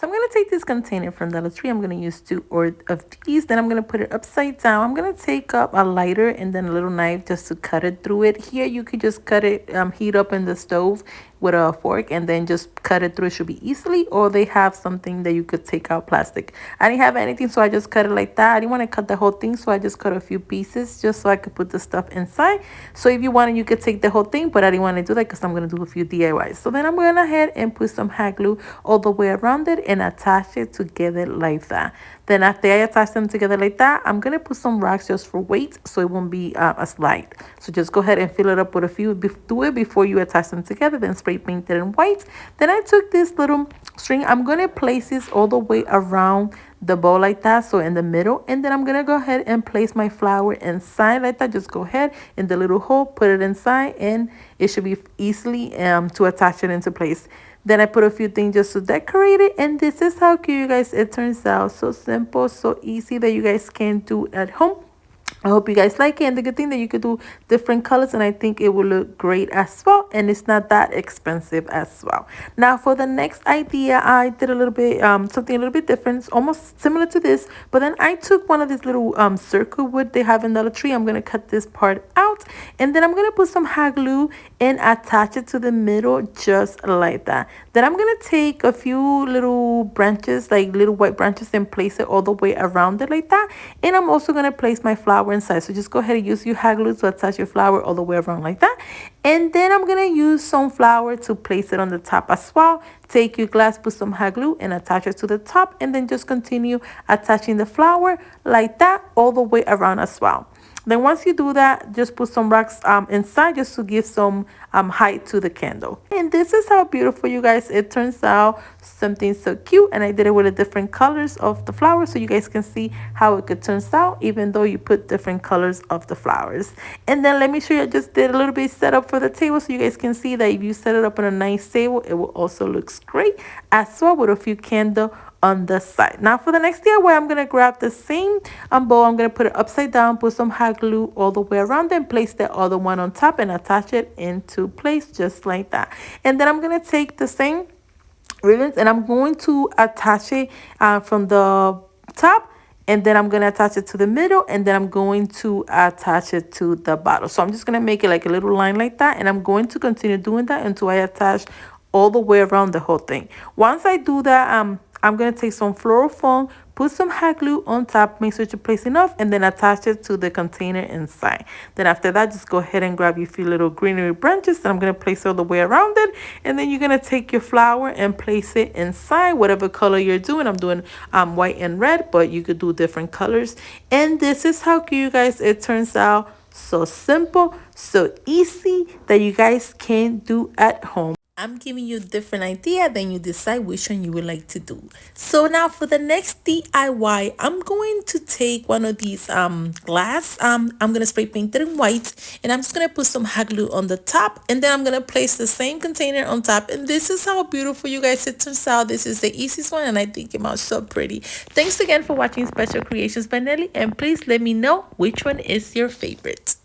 So I'm going to take this container from Dollar Tree. I'm going to use 2 of these. Then I'm going to put it upside down. I'm going to take up a lighter and then a little knife just to cut it through it. Here you could just cut it, heat up in the stove with a fork and then just cut it through. It should be easily, or they have something that you could take out plastic. I didn't have anything, so I just cut it like that. I didn't want to cut the whole thing, so I just cut a few pieces just so I could put the stuff inside. So if you wanted, you could take the whole thing, but I didn't want to do that because I'm going to do a few DIYs. So then I'm going ahead and put some hot glue all the way around it and attach it together like that. Then after I attach them together like that, I'm going to put some rocks just for weight so it won't be a slide. So just go ahead and fill it up with a few. Do it before you attach them together, then spray paint it in white. Then I took this little string. I'm going to place this all the way around the bowl like that, so in the middle, and then I'm gonna go ahead and place my flower inside like that. Just go ahead in the little hole, put it inside, and it should be easily to attach it into place. Then I put a few things just to decorate it, and this is how cute, you guys, it turns out. So simple, so easy that you guys can do at home. I hope you guys like it, and the good thing that you could do different colors, and I think it will look great as well, and it's not that expensive as well. Now for the next idea, I did a little bit something a little bit different. It's almost similar to this, but then I took one of these little circle wood they have in Dollar Tree. I'm gonna cut this part out, and then I'm gonna put some hot glue and attach it to the middle just like that. Then I'm gonna take a few little branches, like little white branches, and place it all the way around it like that. And I'm also gonna place my flower inside. So just go ahead and use your hot glue to attach your flower all the way around like that. And then I'm gonna use some flour to place it on the top as well. Take your glass, put some hot glue, and attach it to the top, and then just continue attaching the flower like that all the way around as well. Then once you do that, just put some rocks inside just to give some height to the candle. And this is how beautiful, you guys, it turns out. Something so cute, and I did it with the different colors of the flowers so you guys can see how it could turn out even though you put different colors of the flowers. And then let me show you, I just did a little bit setup for the table so you guys can see that if you set it up on a nice table, it will also looks great as well with a few candles on the side. Now for the next DIY, I'm going to grab the same bowl. I'm going to put it upside down, put some hot glue all the way around and place the other one on top and attach it into place just like that. And then I'm going to take the same ribbons and I'm going to attach it from the top, and then I'm going to attach it to the middle, and then I'm going to attach it to the bottom. So I'm just going to make it like a little line like that, and I'm going to continue doing that until I attach all the way around the whole thing. Once I do that, I'm going to take some floral foam, put some hot glue on top, make sure to place enough, and then attach it to the container inside. Then after that, just go ahead and grab your few little greenery branches, and I'm going to place all the way around it. And then you're going to take your flower and place it inside, whatever color you're doing. I'm doing white and red, but you could do different colors. And this is how cute, you guys, it turns out. So simple, so easy that you guys can do at home. I'm giving you a different idea, then you decide which one you would like to do. So now for the next DIY, I'm going to take one of these glass. I'm going to spray paint it in white, and I'm just going to put some hot glue on the top, and then I'm going to place the same container on top. And this is how beautiful, you guys, it turns out. This is the easiest one, and I think it came out so pretty. Thanks again for watching Special Creations by Nelly, and please let me know which one is your favorite.